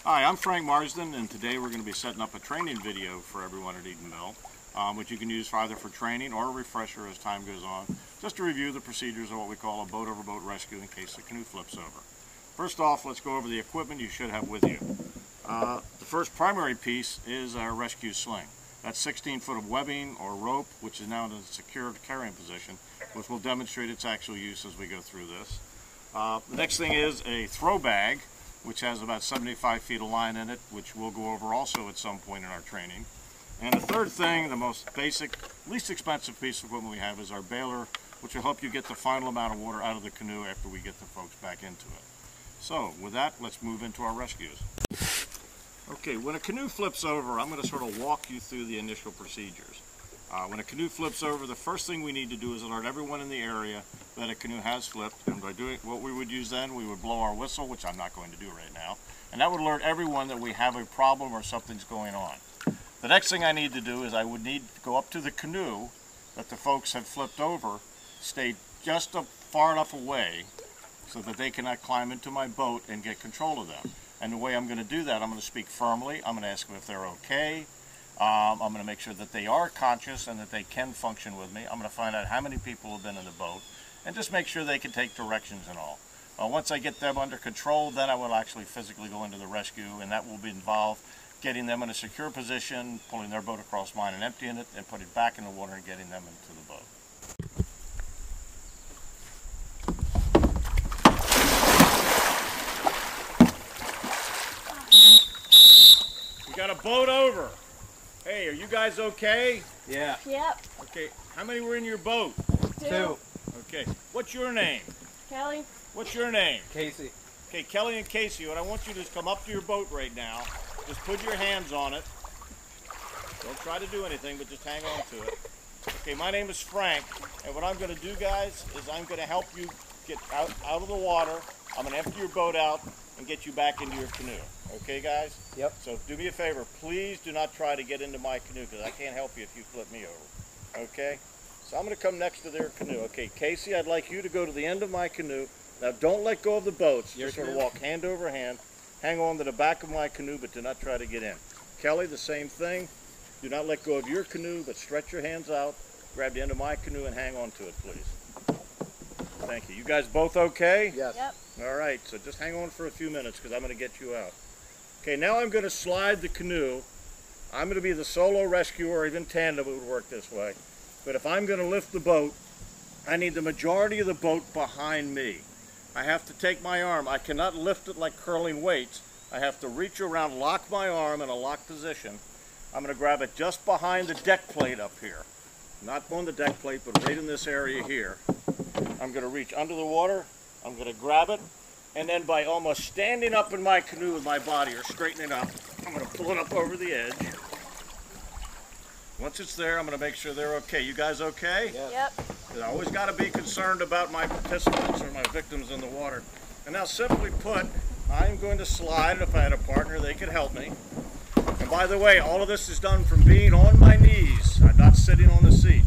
Hi, I'm Frank Marsden, and today we're going to be setting up a training video for everyone at Edenville, which you can use either for training or a refresher as time goes on, just to review the procedures of what we call a boat-over-boat rescue in case the canoe flips over. First off, let's go over the equipment you should have with you. The first primary piece is our rescue sling. That's 16 foot of webbing or rope, which is now in a secure carrying position, which will demonstrate its actual use as we go through this. The next thing is a throw bag, which has about 75 feet of line in it, which we'll go over also at some point in our training. And the third thing, the most basic, least expensive piece of equipment we have is our baler, which will help you get the final amount of water out of the canoe after we get the folks back into it. So with that, let's move into our rescues. Okay, when a canoe flips over, I'm going to sort of walk you through the initial procedures. When a canoe flips over, the first thing we need to do is alert everyone in the area that a canoe has flipped. And by doing what we would use then, we would blow our whistle, which I'm not going to do right now. And that would alert everyone that we have a problem or something's going on. The next thing I need to do is I would need to go up to the canoe that the folks have flipped over, stay just far enough away so that they cannot climb into my boat and get control of them. And the way I'm going to do that, I'm going to speak firmly. I'm going to ask them if they're okay. I'm going to make sure that they are conscious and that they can function with me. I'm going to find out how many people have been in the boat and just make sure they can take directions and all. Once I get them under control, then I will actually physically go into the rescue, and that will involve getting them in a secure position, pulling their boat across mine and emptying it, and putting it back in the water and getting them into the boat. We got a boat over. Hey, are you guys okay? Yeah. Yep. Okay, how many were in your boat? Two. Okay, what's your name? Kelly. What's your name? Casey. Okay, Kelly and Casey, what I want you to do is come up to your boat right now. Just put your hands on it. Don't try to do anything, but just hang on to it. Okay, my name is Frank, and what I'm going to do, guys, is I'm going to help you get out of the water. I'm going to empty your boat out and get you back into your canoe. Okay, guys? Yep. So do me a favor. Please do not try to get into my canoe, because I can't help you if you flip me over. Okay? So I'm going to come next to their canoe. Okay, Casey, I'd like you to go to the end of my canoe. Now, don't let go of the boats. Just sort of walk hand over hand. Hang on to the back of my canoe, but do not try to get in. Kelly, the same thing. Do not let go of your canoe, but stretch your hands out. Grab the end of my canoe and hang on to it, please. Thank you. You guys both okay? Yes. Yep. All right, so just hang on for a few minutes because I'm going to get you out. Okay, now I'm going to slide the canoe. I'm going to be the solo rescuer, or even tandem, it would work this way. But if I'm going to lift the boat, I need the majority of the boat behind me. I have to take my arm. I cannot lift it like curling weights. I have to reach around, lock my arm in a locked position. I'm going to grab it just behind the deck plate up here. Not on the deck plate, but right in this area here. I'm going to reach under the water. I'm going to grab it. And then by almost standing up in my canoe with my body or straightening up, I'm going to pull it up over the edge. Once it's there, I'm going to make sure they're okay. You guys okay? Yes. Yep. Because I always got to be concerned about my participants or my victims in the water. And now, simply put, I'm going to slide, and if I had a partner, they could help me. And by the way, all of this is done from being on my knees. I'm not sitting on the seat.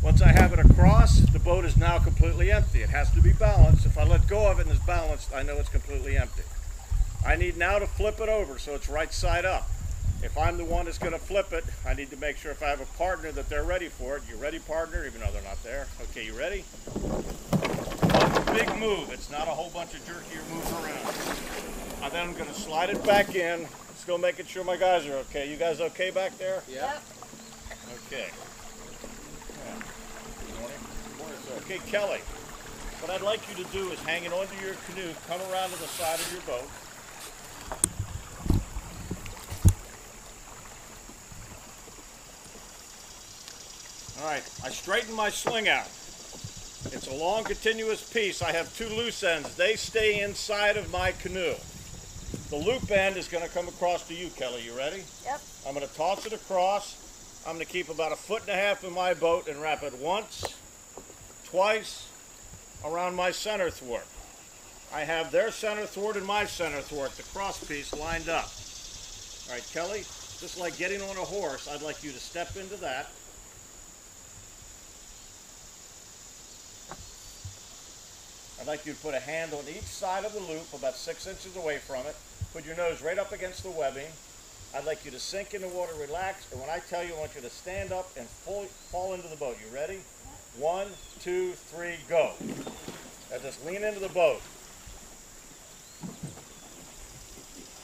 Once I have it across, the boat is now completely empty. It has to be balanced. If I let go of it and it's balanced, I know it's completely empty. I need now to flip it over so it's right side up. If I'm the one that's going to flip it, I need to make sure if I have a partner that they're ready for it. You ready, partner? Even though they're not there. Okay, you ready? One big move. It's not a whole bunch of jerky or moving around. And then I'm going to slide it back in, still making sure my guys are okay. You guys okay back there? Yep. Okay. Okay, Kelly, what I'd like you to do is hanging onto your canoe, come around to the side of your boat. All right, I straighten my sling out. It's a long continuous piece. I have two loose ends. They stay inside of my canoe. The loop end is going to come across to you, Kelly. You ready? Yep. I'm going to toss it across. I'm going to keep about 1.5 feet in my boat and wrap it once, twice around my center thwart. I have their center thwart and my center thwart, the cross piece, lined up. All right, Kelly, just like getting on a horse, I'd like you to step into that. I'd like you to put a hand on each side of the loop, about 6 inches away from it. Put your nose right up against the webbing. I'd like you to sink in the water, relax, and when I tell you, I want you to stand up and fall into the boat. You ready? 1, 2, 3, go. Now just lean into the boat.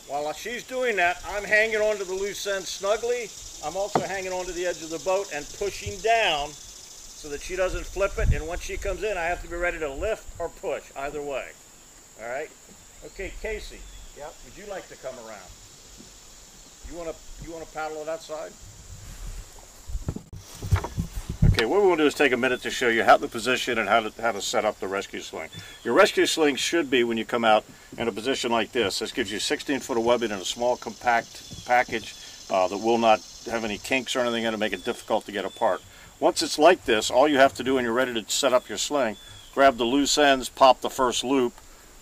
While she's doing that, I'm hanging onto the loose end snugly. I'm also hanging onto the edge of the boat and pushing down so that she doesn't flip it. And once she comes in, I have to be ready to lift or push, either way. All right? Okay, Casey. Yep. Would you like to come around? You want to paddle it outside? Okay, what we want to do is take a minute to show you how to position and how to set up the rescue sling. Your rescue sling should be, when you come out, in a position like this. This gives you 16 foot of webbing in a small compact package that will not have any kinks or anything in it to make it difficult to get apart. Once it's like this, all you have to do when you're ready to set up your sling, grab the loose ends, pop the first loop,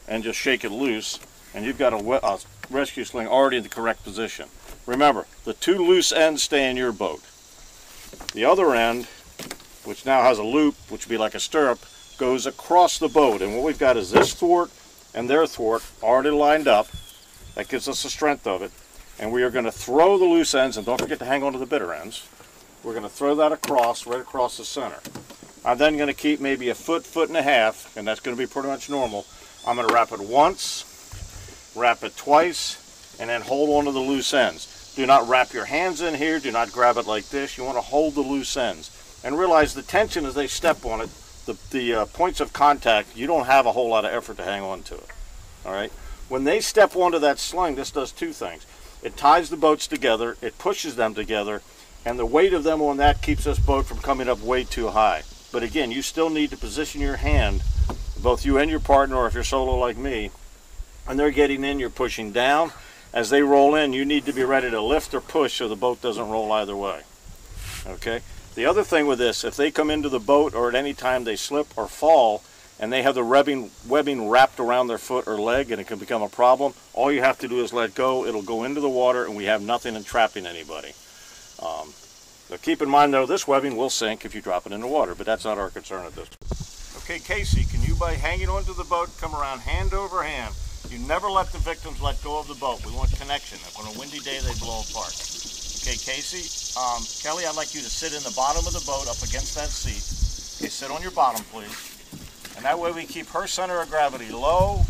and just shake it loose, and you've got a rescue sling already in the correct position. Remember, the 2 loose ends stay in your boat. The other end, which now has a loop, which would be like a stirrup, goes across the boat. And what we've got is this thwart and their thwart already lined up. That gives us the strength of it. And we are going to throw the loose ends, and don't forget to hang on to the bitter ends. We're going to throw that across, right across the center. I'm then going to keep maybe a foot, foot and a half, and that's going to be pretty much normal. I'm going to wrap it once, wrap it twice, and then hold on to the loose ends. Do not wrap your hands in here. Do not grab it like this. You want to hold the loose ends. And realize the tension as they step on it, the points of contact, you don't have a whole lot of effort to hang on to it. All right? When they step onto that sling, this does 2 things. It ties the boats together, it pushes them together, and the weight of them on that keeps this boat from coming up way too high. But again, you still need to position your hand, both you and your partner, or if you're solo like me, and they're getting in, you're pushing down. As they roll in, you need to be ready to lift or push so the boat doesn't roll either way. Okay? The other thing with this, if they come into the boat or at any time they slip or fall and they have the webbing wrapped around their foot or leg and it can become a problem, all you have to do is let go. It'll go into the water and we have nothing entrapping anybody. But keep in mind though, this webbing will sink if you drop it in the water, but that's not our concern at this point. Okay, Casey, can you, by hanging onto the boat, come around hand over hand? You never let the victims let go of the boat. We want connection. If on a windy day they blow apart. Okay, Casey, Kelly, I'd like you to sit in the bottom of the boat up against that seat. Okay, sit on your bottom, please. And that way we keep her center of gravity low,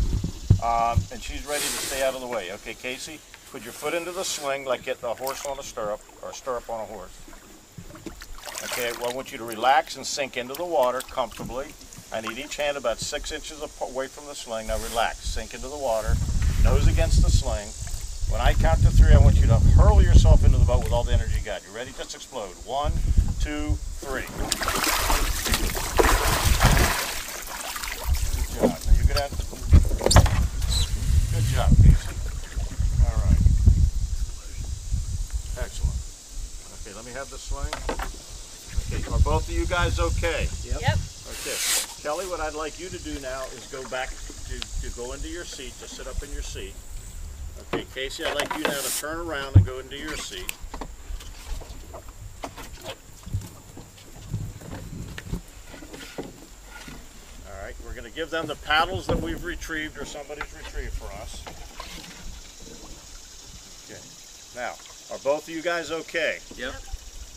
and she's ready to stay out of the way. Okay, Casey, put your foot into the sling like getting a horse on a stirrup, or a stirrup on a horse. Okay, well, I want you to relax and sink into the water comfortably. I need each hand about 6 inches away from the sling. Now relax, sink into the water, nose against the sling. When I count to 3, I want you to hurl yourself into the boat with all the energy you got. You ready? Just explode. 1, 2, 3. Good job. Are you good at it? Good job, Casey. All right. Excellent. Okay, let me have the sling. Okay, are both of you guys okay? Yep. Okay. Kelly, what I'd like you to do now is go back to go into your seat, to sit up in your seat. Okay, Casey, I'd like you now to turn around and go into your seat. All right, we're going to give them the paddles that we've retrieved or somebody's retrieved for us. Okay. Now, are both of you guys okay? Yep.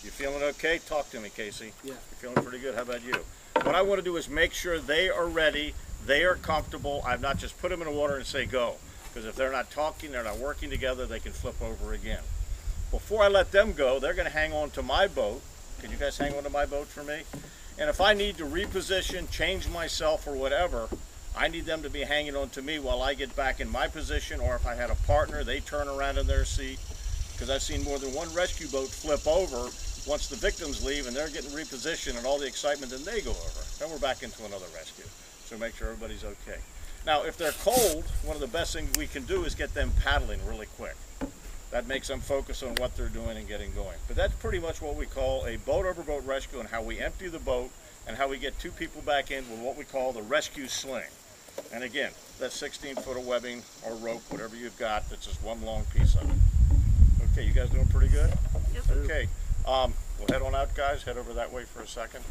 You feeling okay? Talk to me, Casey. Yeah. You're feeling pretty good. How about you? What I want to do is make sure they are ready, they are comfortable. I've not just put them in the water and say go. Because if they're not talking, they're not working together, they can flip over again. Before I let them go, they're going to hang on to my boat. Can you guys hang on to my boat for me? And if I need to reposition, change myself or whatever, I need them to be hanging on to me while I get back in my position, or if I had a partner, they turn around in their seat. Because I've seen more than one rescue boat flip over once the victims leave and they're getting repositioned and all the excitement, then they go over. Then we're back into another rescue. So make sure everybody's okay. Now, if they're cold, one of the best things we can do is get them paddling really quick. That makes them focus on what they're doing and getting going. But that's pretty much what we call a boat-over-boat rescue, and how we empty the boat and how we get 2 people back in with what we call the rescue sling. And again, that's 16 foot of webbing or rope, whatever you've got, that's just one long piece of it. Okay, you guys doing pretty good? Yep. Okay, we'll head on out, guys. Head over that way for a second.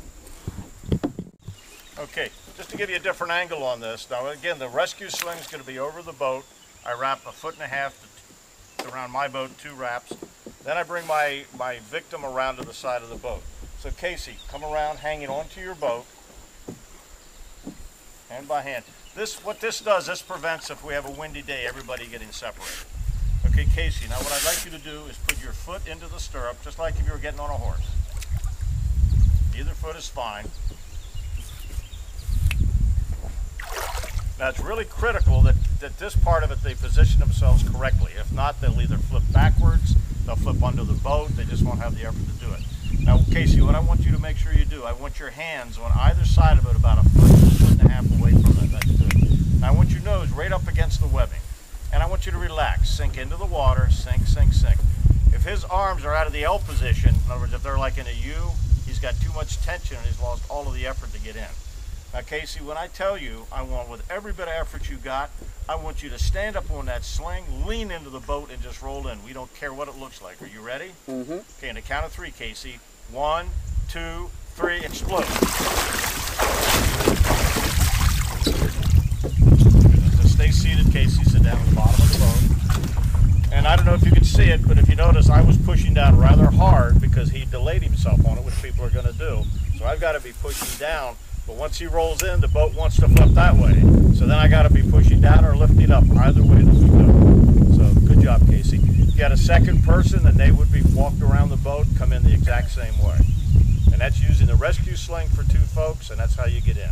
Okay, just to give you a different angle on this. Now again, the rescue sling is going to be over the boat. I wrap 1.5 feet around my boat, 2 wraps. Then I bring my victim around to the side of the boat. So Casey, come around hanging onto your boat, hand by hand. What this does, this prevents, if we have a windy day, everybody getting separated. Okay, Casey, now what I'd like you to do is put your foot into the stirrup, just like if you were getting on a horse. Either foot is fine. Now it's really critical that this part of it, they position themselves correctly. If not, they'll either flip backwards, they'll flip under the boat, they just won't have the effort to do it. Now, Casey, what I want you to make sure you do, I want your hands on either side of it about 1.5 feet away from it. That's good. Now I want your nose right up against the webbing. And I want you to relax, sink into the water, sink, sink, sink. If his arms are out of the L position, in other words, if they're like in a U, he's got too much tension and he's lost all of the effort to get in. Now Casey, when I tell you, I want with every bit of effort you got, I want you to stand up on that sling, lean into the boat and just roll in. We don't care what it looks like. Are you ready? Mm-hmm. Okay, on the count of 3, Casey. 1, 2, 3, explode. Just stay seated, Casey. Sit down at the bottom of the boat. And I don't know if you can see it, but if you notice, I was pushing down rather hard because he delayed himself on it, which people are going to do. So I've got to be pushing down. But once he rolls in, the boat wants to flip that way. So then I got to be pushing down or lifting up. Either way that we go. So good job, Casey. If you had a second person, then they would be walked around the boat, come in the exact same way. And that's using the rescue sling for 2 folks, and that's how you get in.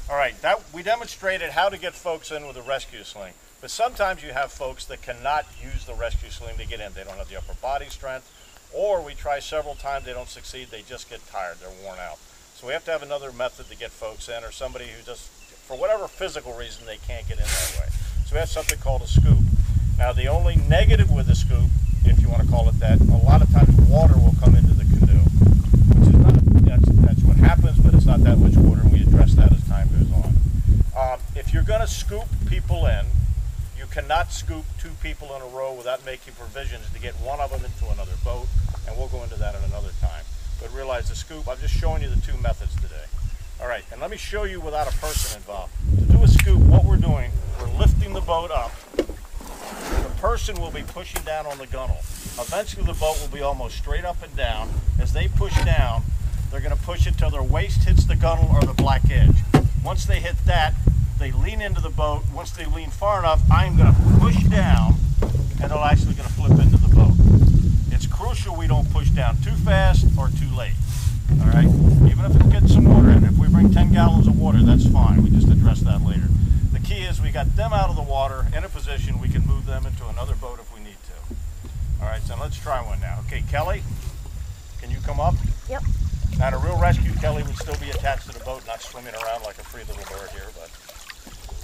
All right, we demonstrated how to get folks in with a rescue sling. But sometimes you have folks that cannot use the rescue sling to get in. They don't have the upper body strength, or we try several times, they don't succeed, they just get tired, they're worn out. So we have to have another method to get folks in, or somebody who just, for whatever physical reason, they can't get in that way. So we have something called a scoop. Now the only negative with a scoop, if you want to call it that, a lot of times water will come into the canoe, which is not, that's what happens, but it's not that much water, and we address that as time goes on. If you're going to scoop people in, you cannot scoop 2 people in a row without making provisions to get one of them into another boat, and we'll go into that in another time. But realize the scoop, I'm just showing you the 2 methods today. All right, and let me show you without a person involved. To do a scoop, what we're doing, we're lifting the boat up. The person will be pushing down on the gunnel. Eventually the boat will be almost straight up and down. As they push down, they're going to push it till their waist hits the gunnel or the black edge. Once they hit that, they lean into the boat. Once they lean far enough, I'm going to push down, and they're actually going to flip into the boat. It's crucial we don't push down too fast or too late. All right? Even if it gets some water in. If we bring 10 gallons of water, that's fine. We just address that later. The key is we got them out of the water in a position we can move them into another boat if we need to. All right, so let's try one now. Okay, Kelly, can you come up? Yep. Now, in a real rescue, Kelly would still be attached to the boat, not swimming around like a free little bird here. But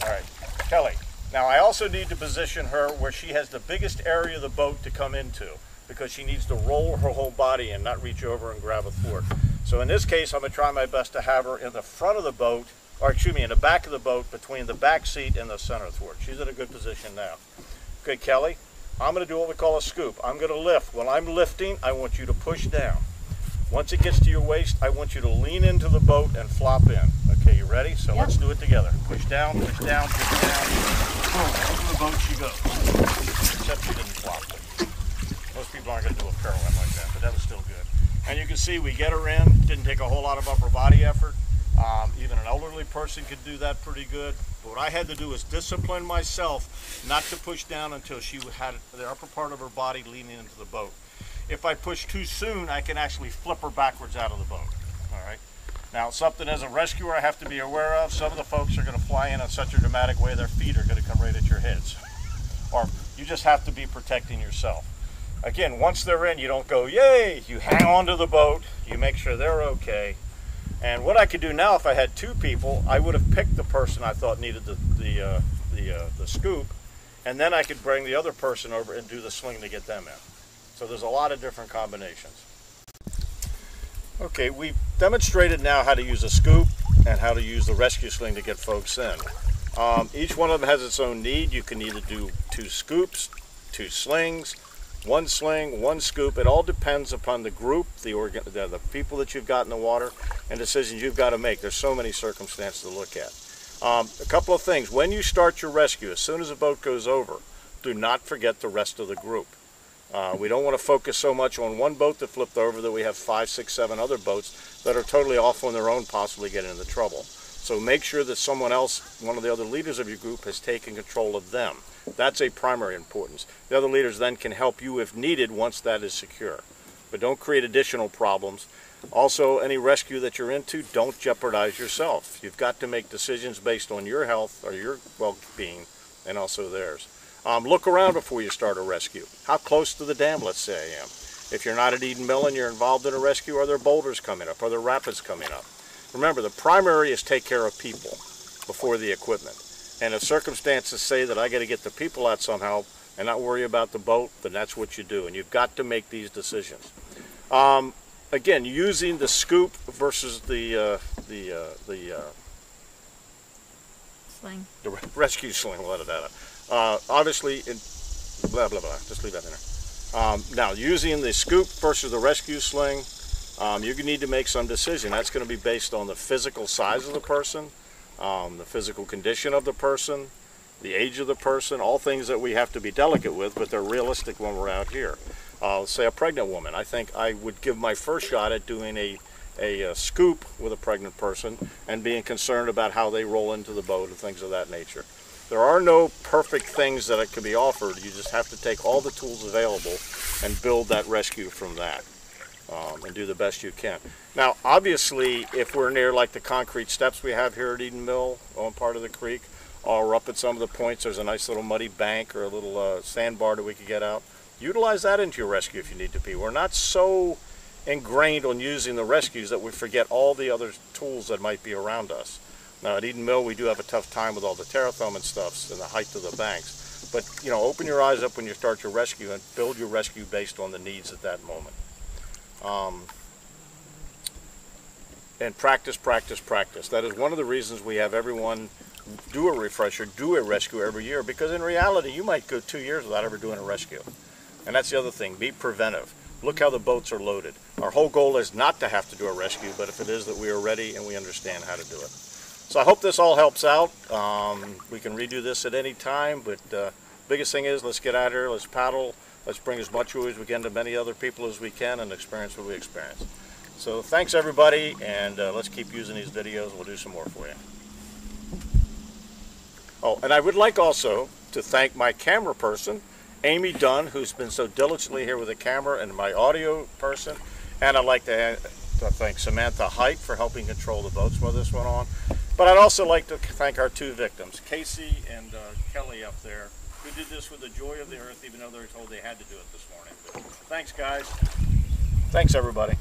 all right, Kelly. Now, I also need to position her where she has the biggest area of the boat to come into, because she needs to roll her whole body and not reach over and grab a thwart. So in this case, I'm going to try my best to have her in the front of the boat, or excuse me, in the back of the boat between the back seat and the center thwart. She's in a good position now. Okay, Kelly, I'm going to do what we call a scoop. I'm going to lift. When I'm lifting, I want you to push down. Once it gets to your waist, I want you to lean into the boat and flop in. Okay, you ready? So yep. Let's do it together. Push down, push down, push down. Boom, into the boat she goes. Except she didn't flop. Most people aren't going to do a pirouette like that, but that was still good. And you can see we get her in. Didn't take a whole lot of upper body effort. Even an elderly person could do that pretty good. But what I had to do is discipline myself not to push down until she had the upper part of her body leaning into the boat. If I push too soon, I can actually flip her backwards out of the boat. All right. Now, something as a rescuer I have to be aware of. Some of the folks are going to fly in such a dramatic way, their feet are going to come right at your heads. Or you just have to be protecting yourself. Again, once they're in, you don't go, yay! You hang on to the boat, you make sure they're okay. And what I could do now, if I had 2 people, I would have picked the person I thought needed the scoop, and then I could bring the other person over and do the sling to get them in. So there's a lot of different combinations. Okay, we've demonstrated now how to use a scoop and how to use the rescue sling to get folks in. Each one of them has its own need. You can either do 2 scoops, 2 slings, 1 sling, 1 scoop. It all depends upon the group, the people that you've got in the water, and decisions you've got to make. There's so many circumstances to look at. A couple of things. When you start your rescue, as soon as the boat goes over, do not forget the rest of the group. We don't want to focus so much on one boat that flipped over that we have 5, 6, 7 other boats that are totally off on their own, possibly getting into trouble. So make sure that someone else, one of the other leaders of your group, has taken control of them. That's a primary importance. The other leaders then can help you if needed once that is secure. But don't create additional problems. Also, any rescue that you're into, don't jeopardize yourself. You've got to make decisions based on your health or your well-being and also theirs. Look around before you start a rescue. How close to the dam, let's say, I am. If you're not at Eden Mill and you're involved in a rescue, are there boulders coming up? Are there rapids coming up? Remember, the primary is take care of people before the equipment. And if circumstances say that I got to get the people out somehow and not worry about the boat, then that's what you do. And you've got to make these decisions. Again, using the scoop versus the sling. The rescue sling, we'll edit that out. Obviously, blah, blah, blah, just leave that in there. Now, using the scoop versus the rescue sling, you need to make some decision. That's going to be based on the physical size of the person, the physical condition of the person, the age of the person, all things that we have to be delicate with, but they're realistic when we're out here. Say a pregnant woman. I think I would give my first shot at doing a scoop with a pregnant person and being concerned about how they roll into the boat and things of that nature. There are no perfect things that can be offered. You just have to take all the tools available and build that rescue from that and do the best you can. Now, obviously, if we're near like the concrete steps we have here at Eden Mill on part of the creek, or up at some of the points, there's a nice little muddy bank or a little sandbar that we could get out. Utilize that into your rescue if you need to be. We're not so ingrained on using the rescues that we forget all the other tools that might be around us. Now at Eden Mill we do have a tough time with all the terrafoam and stuff and the height of the banks. But you know, open your eyes up when you start your rescue and build your rescue based on the needs at that moment. And practice, practice, practice. That is one of the reasons we have everyone do a refresher, do a rescue every year, because in reality you might go 2 years without ever doing a rescue. And that's the other thing, be preventive. Look how the boats are loaded. Our whole goal is not to have to do a rescue, but if it is, that we are ready and we understand how to do it. So I hope this all helps out. We can redo this at any time, but biggest thing is let's get out here, let's paddle, let's bring as much joy as we can to many other people as we can and experience what we experience. So thanks everybody, and let's keep using these videos. We'll do some more for you. Oh, and I would like also to thank my camera person, Amy Dunn, who's been so diligently here with the camera, and my audio person. And I'd like to thank Samantha Height for helping control the boats while this went on. But I'd also like to thank our 2 victims, Casey and Kelly up there, who did this with the joy of the earth, even though they were told they had to do it this morning. But thanks, guys. Thanks, everybody.